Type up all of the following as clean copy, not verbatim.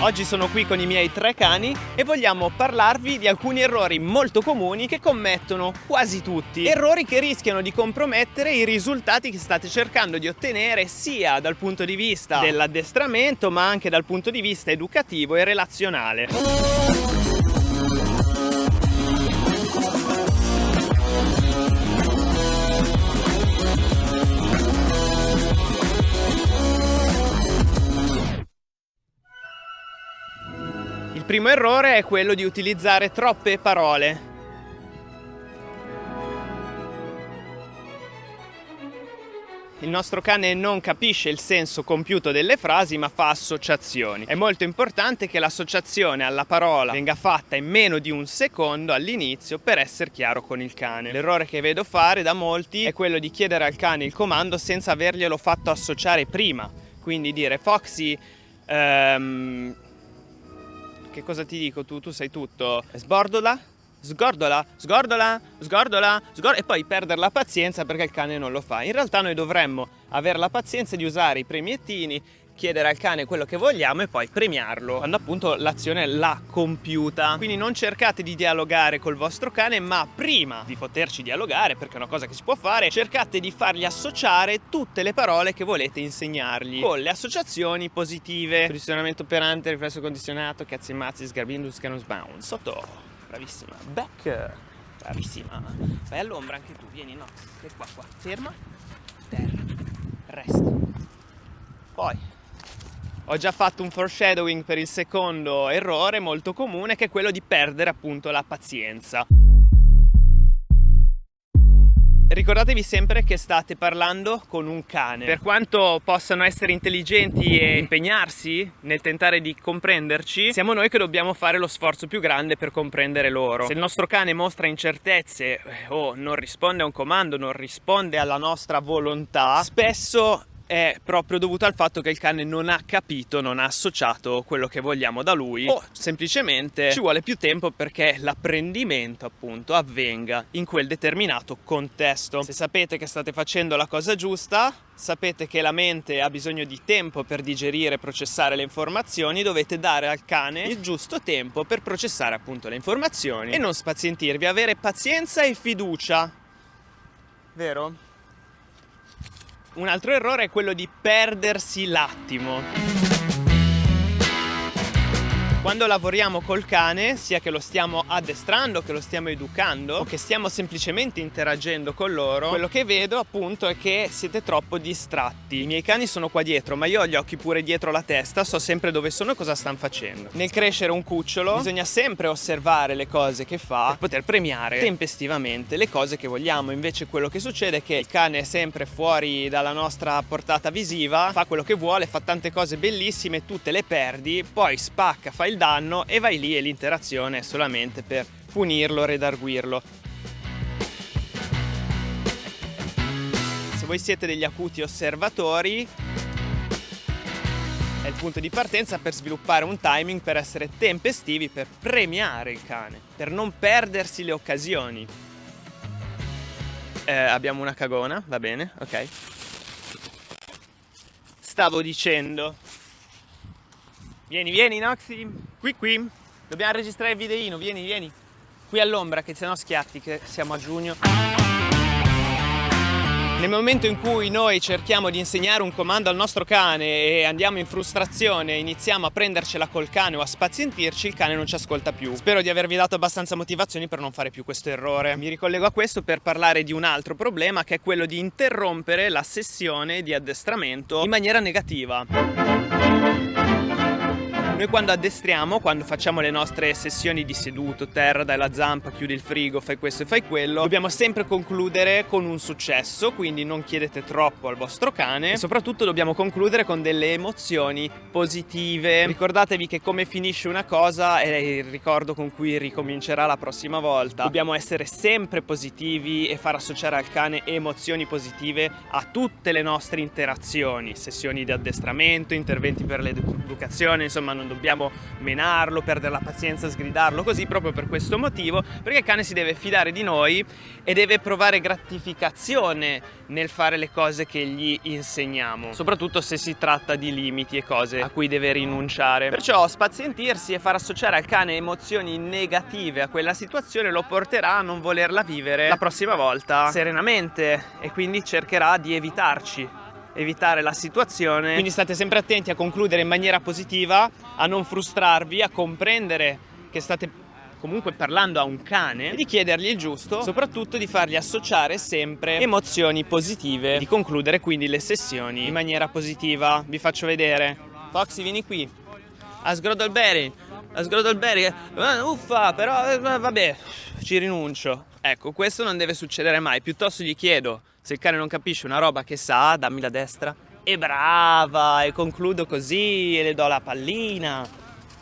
Oggi sono qui con i miei 3 cani e vogliamo parlarvi di alcuni errori molto comuni che commettono quasi tutti. Errori che rischiano di compromettere i risultati che state cercando di ottenere sia dal punto di vista dell'addestramento ma anche dal punto di vista educativo e relazionale. Il primo errore è quello di utilizzare troppe parole. Il nostro cane non capisce il senso compiuto delle frasi, ma fa associazioni. È molto importante che l'associazione alla parola venga fatta in meno di un secondo all'inizio per essere chiaro con il cane. L'errore che vedo fare da molti è quello di chiedere al cane il comando senza averglielo fatto associare prima. Quindi dire Foxy, che cosa ti dico? Tu sai tutto. Sbordola, sgordola, sgordola, sgordola, e poi perdere la pazienza perché il cane non lo fa. In realtà noi dovremmo avere la pazienza di usare i premiettini, chiedere al cane quello che vogliamo e poi premiarlo quando appunto l'azione l'ha compiuta. Quindi non cercate di dialogare col vostro cane, ma prima di poterci dialogare, perché è una cosa che si può fare, cercate di fargli associare tutte le parole che volete insegnargli con le associazioni positive. Condizionamento operante, riflesso condizionato, cazzi e mazzi, sgarbindus, canus bound. Sotto, bravissima. Back, bravissima. Vai all'ombra anche tu, vieni, no, sei qua, ferma, terra, resta. Poi ho già fatto un foreshadowing per il secondo errore molto comune, che è quello di perdere appunto la pazienza. Ricordatevi sempre che state parlando con un cane. Per quanto possano essere intelligenti e impegnarsi nel tentare di comprenderci, siamo noi che dobbiamo fare lo sforzo più grande per comprendere loro. Se il nostro cane mostra incertezze o non risponde a un comando, non risponde alla nostra volontà, spesso è proprio dovuto al fatto che il cane non ha capito, non ha associato quello che vogliamo da lui, o semplicemente ci vuole più tempo perché l'apprendimento appunto avvenga in quel determinato contesto. Se sapete che state facendo la cosa giusta, sapete che la mente ha bisogno di tempo per digerire e processare le informazioni, dovete dare al cane il giusto tempo per processare appunto le informazioni e non spazientirvi, avere pazienza e fiducia, vero? Un altro errore è quello di perdersi l'attimo. Quando lavoriamo col cane, sia che lo stiamo addestrando, che lo stiamo educando o che stiamo semplicemente interagendo con loro, quello che vedo appunto è che siete troppo distratti. I miei cani sono qua dietro, ma io ho gli occhi pure dietro la testa, so sempre dove sono e cosa stanno facendo. Nel crescere un cucciolo bisogna sempre osservare le cose che fa per poter premiare tempestivamente le cose che vogliamo. Invece quello che succede è che il cane è sempre fuori dalla nostra portata visiva, fa quello che vuole, fa tante cose bellissime, tu te le perdi, poi spacca, fa il danno e vai lì e l'interazione è solamente per punirlo, redarguirlo. Se voi siete degli acuti osservatori, è il punto di partenza per sviluppare un timing, per essere tempestivi, per premiare il cane, per non perdersi le occasioni. Abbiamo una cagona, va bene, ok. Stavo dicendo, vieni Noxy, qui, dobbiamo registrare il videino, vieni, qui all'ombra che sennò schiatti, che siamo a giugno. Nel momento in cui noi cerchiamo di insegnare un comando al nostro cane e andiamo in frustrazione e iniziamo a prendercela col cane o a spazientirci, il cane non ci ascolta più. Spero di avervi dato abbastanza motivazioni per non fare più questo errore. Mi ricollego a questo per parlare di un altro problema, che è quello di interrompere la sessione di addestramento in maniera negativa. Noi quando addestriamo, quando facciamo le nostre sessioni di seduto, terra, dai la zampa, chiudi il frigo, fai questo e fai quello, dobbiamo sempre concludere con un successo, quindi non chiedete troppo al vostro cane e soprattutto dobbiamo concludere con delle emozioni positive. Ricordatevi che come finisce una cosa è il ricordo con cui ricomincerà la prossima volta. Dobbiamo essere sempre positivi e far associare al cane emozioni positive a tutte le nostre interazioni, sessioni di addestramento, interventi per l'educazione, insomma non non dobbiamo menarlo, perdere la pazienza, sgridarlo così, proprio per questo motivo, perché il cane si deve fidare di noi e deve provare gratificazione nel fare le cose che gli insegniamo, soprattutto se si tratta di limiti e cose a cui deve rinunciare. Perciò spazientirsi e far associare al cane emozioni negative a quella situazione lo porterà a non volerla vivere la prossima volta serenamente, e quindi cercherà di evitare la situazione. Quindi state sempre attenti a concludere in maniera positiva, a non frustrarvi, a comprendere che state comunque parlando a un cane e di chiedergli il giusto, soprattutto di fargli associare sempre emozioni positive, di concludere quindi le sessioni in maniera positiva. Vi faccio vedere. Foxy, vieni qui. Asgrodolberry, uffa, però vabbè, ci rinuncio. Ecco, questo non deve succedere mai. Piuttosto gli chiedo, se il cane non capisce una roba che sa, dammi la destra. E brava, e concludo così e le do la pallina.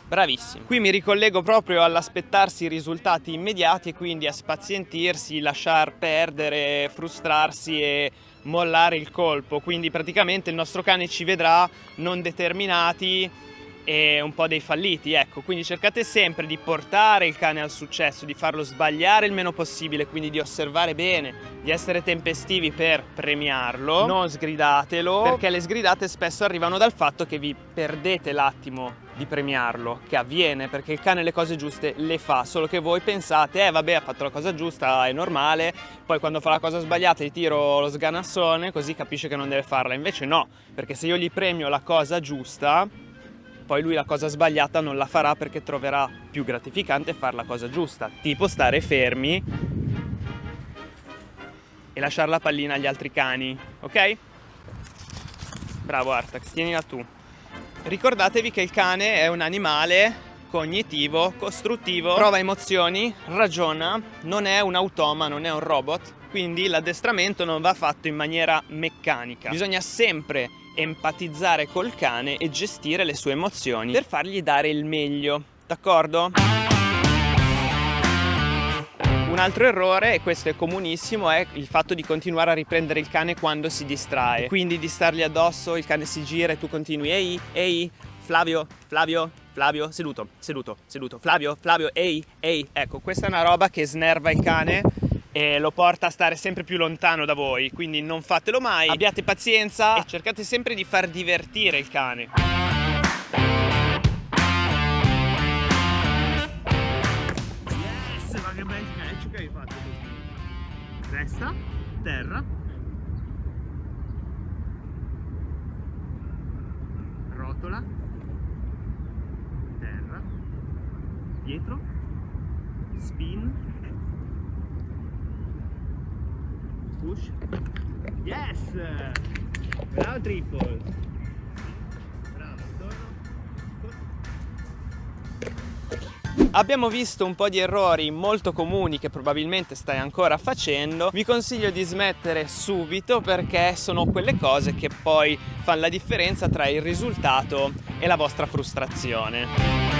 Bravissimo. Qui mi ricollego proprio all'aspettarsi i risultati immediati e quindi a spazientirsi, lasciar perdere, frustrarsi e mollare il colpo. Quindi praticamente il nostro cane ci vedrà non determinati e un po' dei falliti, ecco. Quindi cercate sempre di portare il cane al successo, di farlo sbagliare il meno possibile, quindi di osservare bene, di essere tempestivi per premiarlo. Non sgridatelo, perché le sgridate spesso arrivano dal fatto che vi perdete l'attimo di premiarlo, che avviene perché il cane le cose giuste le fa, solo che voi pensate vabbè, ha fatto la cosa giusta, è normale, poi quando fa la cosa sbagliata gli tiro lo sganassone così capisce che non deve farla. Invece no, perché se io gli premio la cosa giusta, poi lui la cosa sbagliata non la farà, perché troverà più gratificante fare la cosa giusta, tipo stare fermi e lasciare la pallina agli altri cani, ok? Bravo Artax, tienila tu. Ricordatevi che il cane è un animale cognitivo, costruttivo, prova emozioni, ragiona, non è un automa, non è un robot, quindi l'addestramento non va fatto in maniera meccanica. Bisogna sempre empatizzare col cane e gestire le sue emozioni per fargli dare il meglio, d'accordo? Un altro errore, e questo è comunissimo, è il fatto di continuare a riprendere il cane quando si distrae, quindi di stargli addosso, il cane si gira e tu continui ehi, Flavio, seduto, Flavio, ehi, ecco, questa è una roba che snerva il cane e lo porta a stare sempre più lontano da voi, quindi non fatelo mai, abbiate pazienza e cercate sempre di far divertire il cane. Yes, ma che bel catch che hai fatto così. Resta, terra, rotola, terra, dietro, spin, push, yes, bravo triple, bravo, torno. Abbiamo visto un po' di errori molto comuni che probabilmente stai ancora facendo. Vi consiglio di smettere subito, perché sono quelle cose che poi fanno la differenza tra il risultato e la vostra frustrazione.